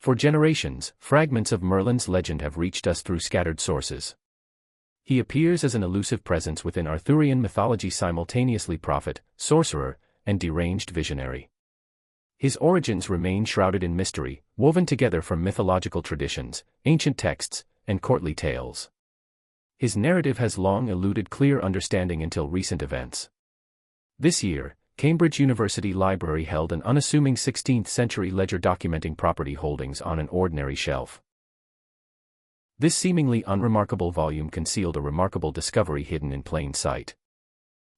For generations, fragments of Merlin's legend have reached us through scattered sources. He appears as an elusive presence within Arthurian mythology, simultaneously prophet, sorcerer, and deranged visionary. His origins remain shrouded in mystery, woven together from mythological traditions, ancient texts, and courtly tales. His narrative has long eluded clear understanding until recent events. This year, Cambridge University Library held an unassuming 16th-century ledger documenting property holdings on an ordinary shelf. This seemingly unremarkable volume concealed a remarkable discovery hidden in plain sight.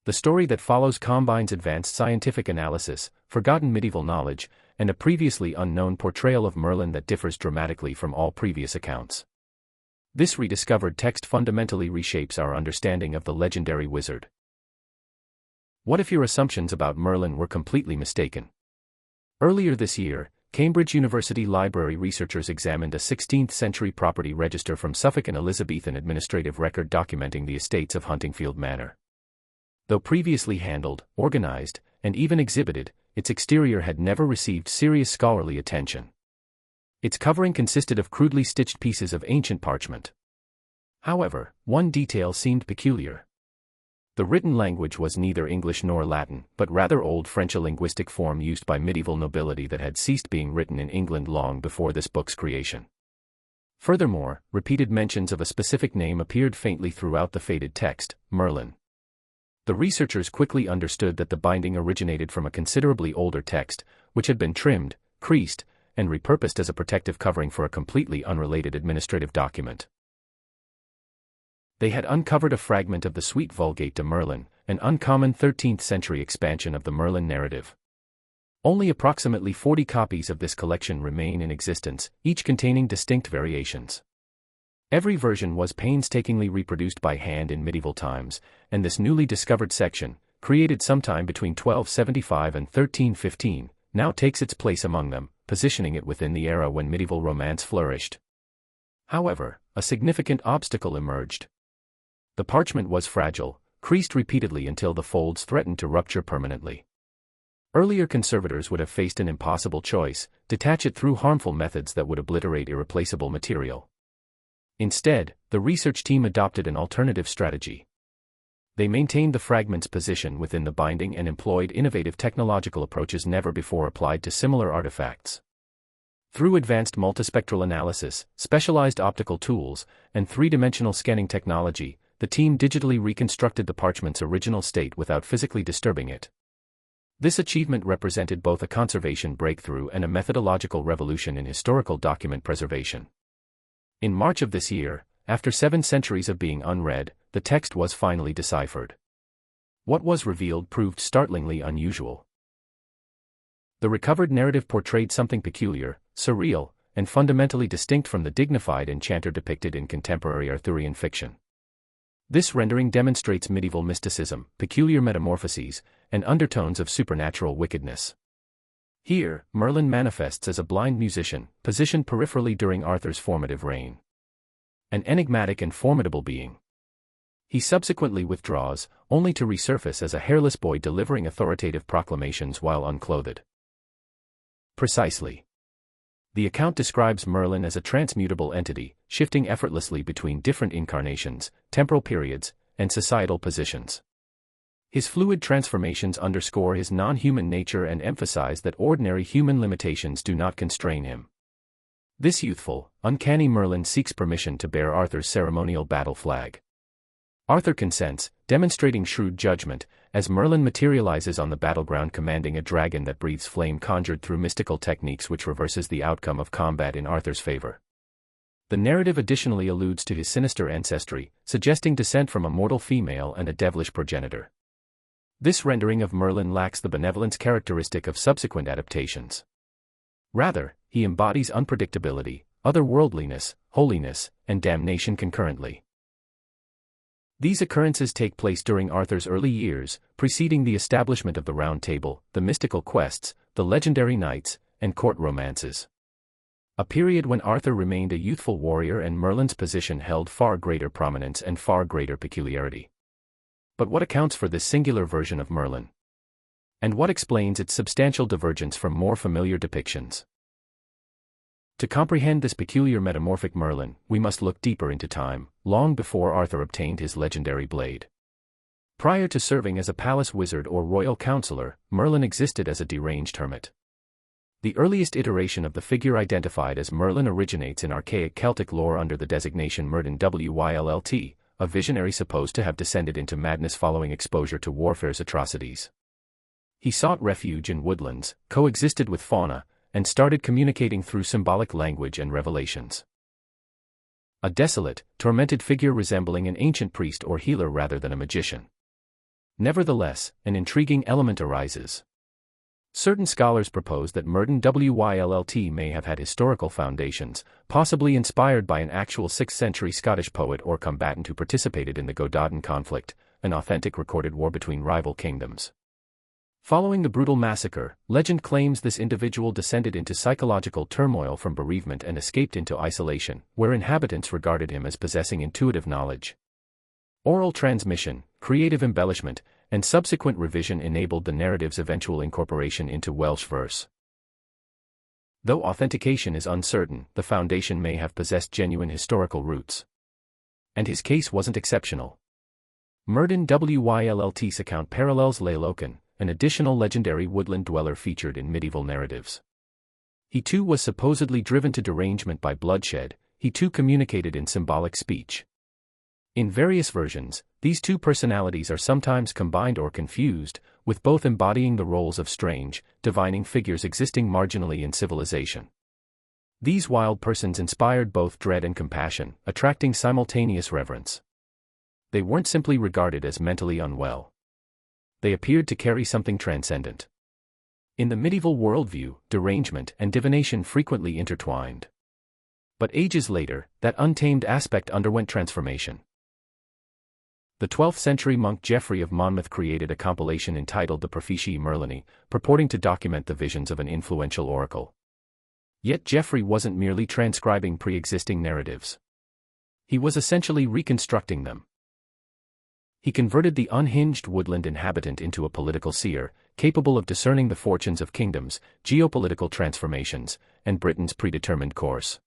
The story that follows combines advanced scientific analysis, forgotten medieval knowledge, and a previously unknown portrayal of Merlin that differs dramatically from all previous accounts. This rediscovered text fundamentally reshapes our understanding of the legendary wizard. What if your assumptions about Merlin were completely mistaken? Earlier this year, Cambridge University Library researchers examined a 16th-century property register from Suffolk and Elizabethan administrative record documenting the estates of Huntingfield Manor. Though previously handled, organized, and even exhibited, its exterior had never received serious scholarly attention. Its covering consisted of crudely stitched pieces of ancient parchment. However, one detail seemed peculiar. The written language was neither English nor Latin, but rather Old French, a linguistic form used by medieval nobility that had ceased being written in England long before this book's creation. Furthermore, repeated mentions of a specific name appeared faintly throughout the faded text, Merlin. The researchers quickly understood that the binding originated from a considerably older text, which had been trimmed, creased, and repurposed as a protective covering for a completely unrelated administrative document. They had uncovered a fragment of the Suite Vulgate de Merlin, an uncommon 13th-century expansion of the Merlin narrative. Only approximately 40 copies of this collection remain in existence, each containing distinct variations. Every version was painstakingly reproduced by hand in medieval times, and this newly discovered section, created sometime between 1275 and 1315, now takes its place among them, positioning it within the era when medieval romance flourished. However, a significant obstacle emerged. The parchment was fragile, creased repeatedly until the folds threatened to rupture permanently. Earlier conservators would have faced an impossible choice: detach it through harmful methods that would obliterate irreplaceable material. Instead, the research team adopted an alternative strategy. They maintained the fragment's position within the binding and employed innovative technological approaches never before applied to similar artifacts. Through advanced multispectral analysis, specialized optical tools, and three-dimensional scanning technology, the team digitally reconstructed the parchment's original state without physically disturbing it. This achievement represented both a conservation breakthrough and a methodological revolution in historical document preservation. In March of this year, after 7 centuries of being unread, the text was finally deciphered. What was revealed proved startlingly unusual. The recovered narrative portrayed something peculiar, surreal, and fundamentally distinct from the dignified enchanter depicted in contemporary Arthurian fiction. This rendering demonstrates medieval mysticism, peculiar metamorphoses, and undertones of supernatural wickedness. Here, Merlin manifests as a blind musician, positioned peripherally during Arthur's formative reign. An enigmatic and formidable being. He subsequently withdraws, only to resurface as a hairless boy delivering authoritative proclamations while unclothed. Precisely. The account describes Merlin as a transmutable entity, shifting effortlessly between different incarnations, temporal periods, and societal positions. His fluid transformations underscore his non-human nature and emphasize that ordinary human limitations do not constrain him. This youthful, uncanny Merlin seeks permission to bear Arthur's ceremonial battle flag. Arthur consents, demonstrating shrewd judgment, as Merlin materializes on the battleground commanding a dragon that breathes flame conjured through mystical techniques which reverses the outcome of combat in Arthur's favor. The narrative additionally alludes to his sinister ancestry, suggesting descent from a mortal female and a devilish progenitor. This rendering of Merlin lacks the benevolence characteristic of subsequent adaptations. Rather, he embodies unpredictability, otherworldliness, holiness, and damnation concurrently. These occurrences take place during Arthur's early years, preceding the establishment of the Round Table, the mystical quests, the legendary knights, and court romances. A period when Arthur remained a youthful warrior and Merlin's position held far greater prominence and far greater peculiarity. But what accounts for this singular version of Merlin? And what explains its substantial divergence from more familiar depictions? To comprehend this peculiar metamorphic Merlin, we must look deeper into time, long before Arthur obtained his legendary blade. Prior to serving as a palace wizard or royal counselor, Merlin existed as a deranged hermit. The earliest iteration of the figure identified as Merlin originates in archaic Celtic lore under the designation Merlin Willt, a visionary supposed to have descended into madness following exposure to warfare's atrocities. He sought refuge in woodlands, coexisted with fauna, and started communicating through symbolic language and revelations. A desolate, tormented figure resembling an ancient priest or healer rather than a magician. Nevertheless, an intriguing element arises. Certain scholars propose that Merlin Willt may have had historical foundations, possibly inspired by an actual 6th century Scottish poet or combatant who participated in the Gododin conflict, an authentic recorded war between rival kingdoms. Following the brutal massacre, legend claims this individual descended into psychological turmoil from bereavement and escaped into isolation, where inhabitants regarded him as possessing intuitive knowledge. Oral transmission, creative embellishment, and subsequent revision enabled the narrative's eventual incorporation into Welsh verse. Though authentication is uncertain, the foundation may have possessed genuine historical roots. And his case wasn't exceptional. Merlin Willt's account parallels Lailoken, an additional legendary woodland dweller featured in medieval narratives. He too was supposedly driven to derangement by bloodshed, he too communicated in symbolic speech. In various versions, these two personalities are sometimes combined or confused, with both embodying the roles of strange, divining figures existing marginally in civilization. These wild persons inspired both dread and compassion, attracting simultaneous reverence. They weren't simply regarded as mentally unwell. They appeared to carry something transcendent. In the medieval worldview, derangement and divination frequently intertwined. But ages later, that untamed aspect underwent transformation. The 12th century monk Geoffrey of Monmouth created a compilation entitled the Prophetie Merlini, purporting to document the visions of an influential oracle. Yet Geoffrey wasn't merely transcribing pre-existing narratives. He was essentially reconstructing them. He converted the unhinged woodland inhabitant into a political seer, capable of discerning the fortunes of kingdoms, geopolitical transformations, and Britain's predetermined course.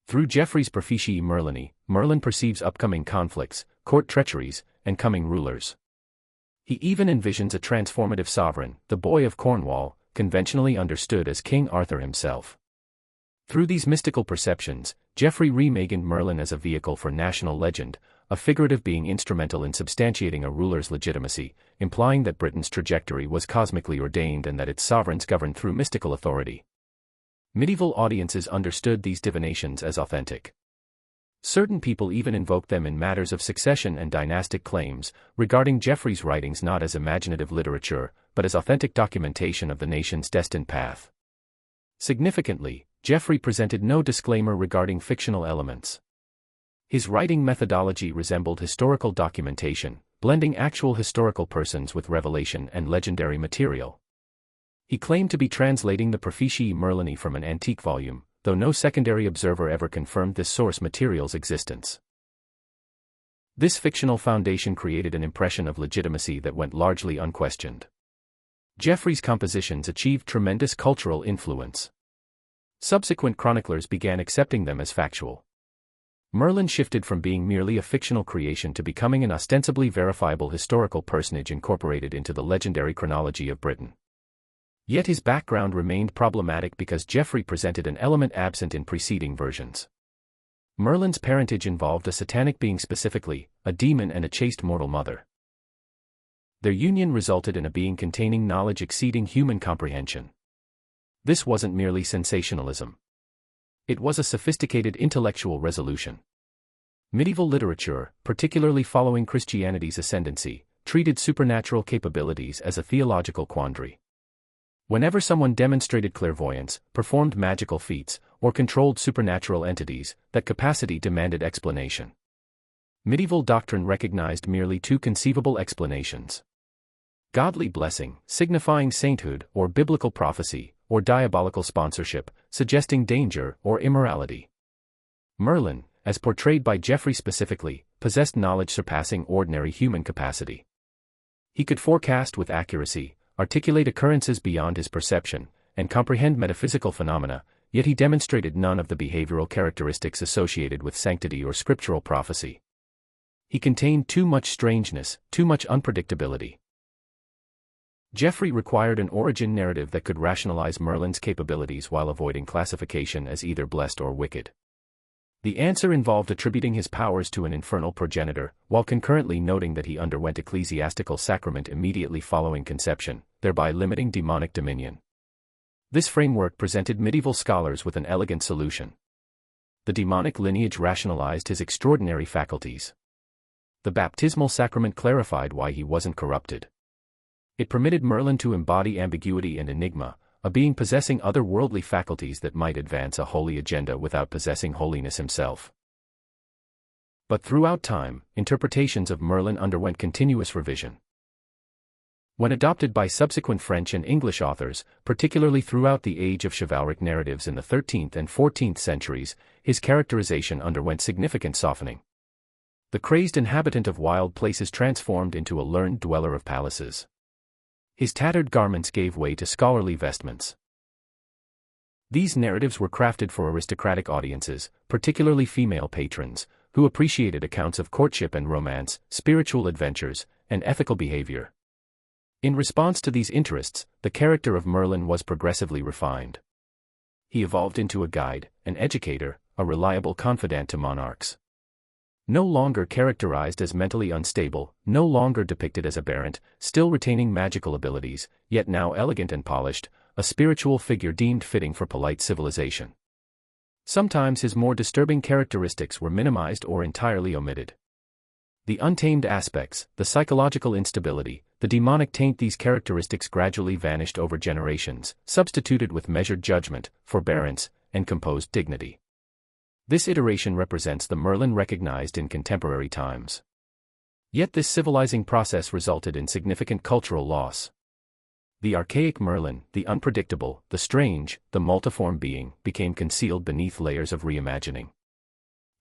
Through Geoffrey's Prophetie Merlini, Merlin perceives upcoming conflicts, court treacheries, and coming rulers. He even envisions a transformative sovereign, the Boy of Cornwall, conventionally understood as King Arthur himself. Through these mystical perceptions, Geoffrey reimagined Merlin as a vehicle for national legend, a figurative being instrumental in substantiating a ruler's legitimacy, implying that Britain's trajectory was cosmically ordained and that its sovereigns governed through mystical authority. Medieval audiences understood these divinations as authentic. Certain people even invoked them in matters of succession and dynastic claims, regarding Geoffrey's writings not as imaginative literature, but as authentic documentation of the nation's destined path. Significantly, Geoffrey presented no disclaimer regarding fictional elements. His writing methodology resembled historical documentation, blending actual historical persons with revelation and legendary material. He claimed to be translating the Prophetie Merlini from an antique volume, though no secondary observer ever confirmed this source material's existence. This fictional foundation created an impression of legitimacy that went largely unquestioned. Geoffrey's compositions achieved tremendous cultural influence. Subsequent chroniclers began accepting them as factual. Merlin shifted from being merely a fictional creation to becoming an ostensibly verifiable historical personage incorporated into the legendary chronology of Britain. Yet his background remained problematic because Geoffrey presented an element absent in preceding versions. Merlin's parentage involved a satanic being, specifically, a demon and a chaste mortal mother. Their union resulted in a being containing knowledge exceeding human comprehension. This wasn't merely sensationalism. It was a sophisticated intellectual resolution. Medieval literature, particularly following Christianity's ascendancy, treated supernatural capabilities as a theological quandary. Whenever someone demonstrated clairvoyance, performed magical feats, or controlled supernatural entities, that capacity demanded explanation. Medieval doctrine recognized merely two conceivable explanations: godly blessing, signifying sainthood or biblical prophecy, or diabolical sponsorship, suggesting danger or immorality. Merlin, as portrayed by Geoffrey specifically, possessed knowledge surpassing ordinary human capacity. He could forecast with accuracy, articulate occurrences beyond his perception, and comprehend metaphysical phenomena, yet he demonstrated none of the behavioral characteristics associated with sanctity or scriptural prophecy. He contained too much strangeness, too much unpredictability. Geoffrey required an origin narrative that could rationalize Merlin's capabilities while avoiding classification as either blessed or wicked. The answer involved attributing his powers to an infernal progenitor, while concurrently noting that he underwent ecclesiastical sacrament immediately following conception, thereby limiting demonic dominion. This framework presented medieval scholars with an elegant solution. The demonic lineage rationalized his extraordinary faculties. The baptismal sacrament clarified why he wasn't corrupted. It permitted Merlin to embody ambiguity and enigma, a being possessing otherworldly faculties that might advance a holy agenda without possessing holiness himself. But throughout time, interpretations of Merlin underwent continuous revision. When adopted by subsequent French and English authors, particularly throughout the age of chivalric narratives in the 13th and 14th centuries, his characterization underwent significant softening. The crazed inhabitant of wild places transformed into a learned dweller of palaces. His tattered garments gave way to scholarly vestments. These narratives were crafted for aristocratic audiences, particularly female patrons, who appreciated accounts of courtship and romance, spiritual adventures, and ethical behavior. In response to these interests, the character of Merlin was progressively refined. He evolved into a guide, an educator, a reliable confidant to monarchs. No longer characterized as mentally unstable, no longer depicted as aberrant, still retaining magical abilities, yet now elegant and polished, a spiritual figure deemed fitting for polite civilization. Sometimes his more disturbing characteristics were minimized or entirely omitted. The untamed aspects, the psychological instability, the demonic taint, these characteristics gradually vanished over generations, substituted with measured judgment, forbearance, and composed dignity. This iteration represents the Merlin recognized in contemporary times. Yet this civilizing process resulted in significant cultural loss. The archaic Merlin, the unpredictable, the strange, the multiform being, became concealed beneath layers of reimagining.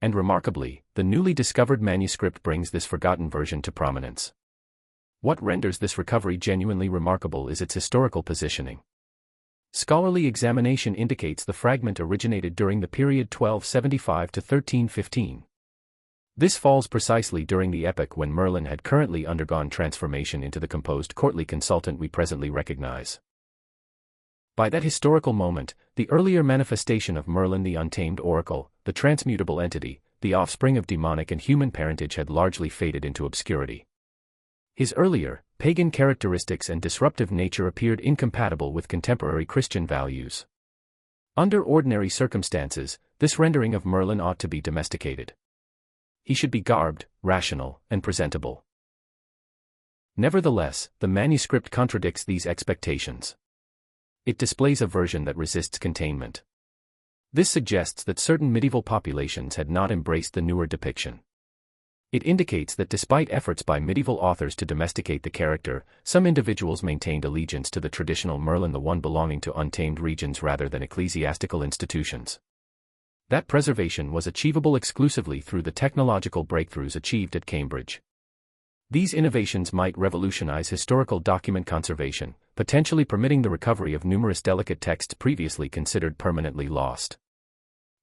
And remarkably, the newly discovered manuscript brings this forgotten version to prominence. What renders this recovery genuinely remarkable is its historical positioning. Scholarly examination indicates the fragment originated during the period 1275 to 1315. This falls precisely during the epoch when Merlin had currently undergone transformation into the composed courtly consultant we presently recognize. By that historical moment, the earlier manifestation of Merlin, the untamed oracle, the transmutable entity, the offspring of demonic and human parentage, had largely faded into obscurity. His earlier, pagan characteristics and disruptive nature appeared incompatible with contemporary Christian values. Under ordinary circumstances, this rendering of Merlin ought to be domesticated. He should be garbed, rational, and presentable. Nevertheless, the manuscript contradicts these expectations. It displays a version that resists containment. This suggests that certain medieval populations had not embraced the newer depiction. It indicates that despite efforts by medieval authors to domesticate the character, some individuals maintained allegiance to the traditional Merlin, the one belonging to untamed regions rather than ecclesiastical institutions. That preservation was achievable exclusively through the technological breakthroughs achieved at Cambridge. These innovations might revolutionize historical document conservation, potentially permitting the recovery of numerous delicate texts previously considered permanently lost.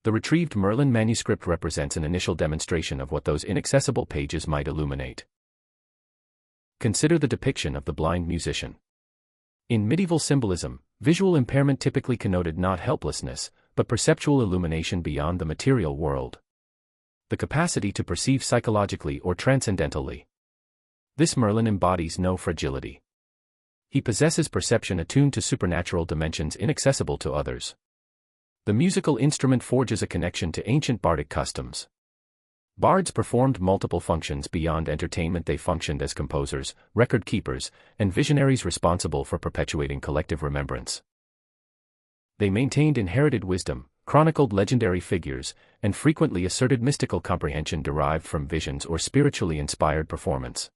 The retrieved Merlin manuscript represents an initial demonstration of what those inaccessible pages might illuminate. Consider the depiction of the blind musician. In medieval symbolism, visual impairment typically connoted not helplessness, but perceptual illumination beyond the material world. The capacity to perceive psychologically or transcendentally. This Merlin embodies no fragility. He possesses perception attuned to supernatural dimensions inaccessible to others. The musical instrument forges a connection to ancient bardic customs. Bards performed multiple functions beyond entertainment. They functioned as composers, record keepers, and visionaries responsible for perpetuating collective remembrance. They maintained inherited wisdom, chronicled legendary figures, and frequently asserted mystical comprehension derived from visions or spiritually inspired performance.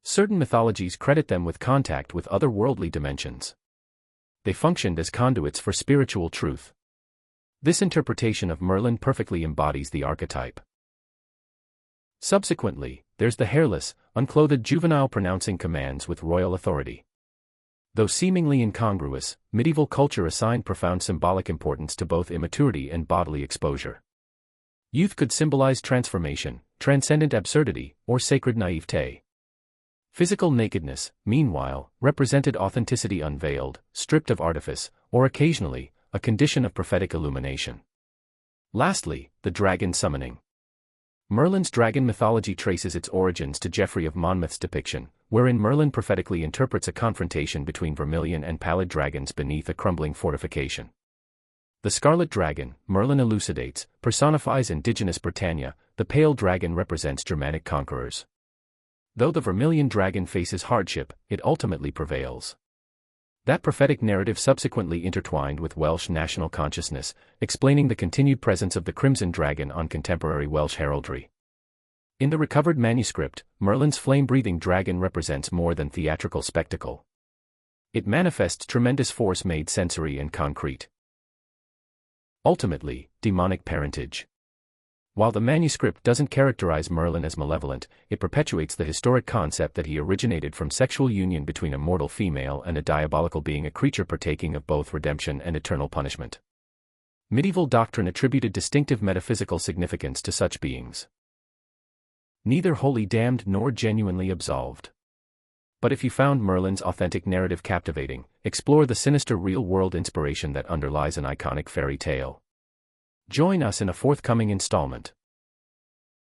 Certain mythologies credit them with contact with otherworldly dimensions. They functioned as conduits for spiritual truth. This interpretation of Merlin perfectly embodies the archetype. Subsequently, there's the hairless, unclothed juvenile pronouncing commands with royal authority. Though seemingly incongruous, medieval culture assigned profound symbolic importance to both immaturity and bodily exposure. Youth could symbolize transformation, transcendent absurdity, or sacred naivete. Physical nakedness, meanwhile, represented authenticity unveiled, stripped of artifice, or occasionally, a condition of prophetic illumination. Lastly, the dragon summoning. Merlin's dragon mythology traces its origins to Geoffrey of Monmouth's depiction, wherein Merlin prophetically interprets a confrontation between vermilion and pallid dragons beneath a crumbling fortification. The scarlet dragon, Merlin elucidates, personifies indigenous Britannia. The pale dragon represents Germanic conquerors. Though the vermilion dragon faces hardship, it ultimately prevails. That prophetic narrative subsequently intertwined with Welsh national consciousness, explaining the continued presence of the crimson dragon on contemporary Welsh heraldry. In the recovered manuscript, Merlin's flame-breathing dragon represents more than theatrical spectacle. It manifests tremendous force made sensory and concrete. Ultimately, demonic parentage. While the manuscript doesn't characterize Merlin as malevolent, it perpetuates the historic concept that he originated from sexual union between a mortal female and a diabolical being, a creature partaking of both redemption and eternal punishment. Medieval doctrine attributed distinctive metaphysical significance to such beings. Neither wholly damned nor genuinely absolved. But if you found Merlin's authentic narrative captivating, explore the sinister real-world inspiration that underlies an iconic fairy tale. Join us in a forthcoming installment.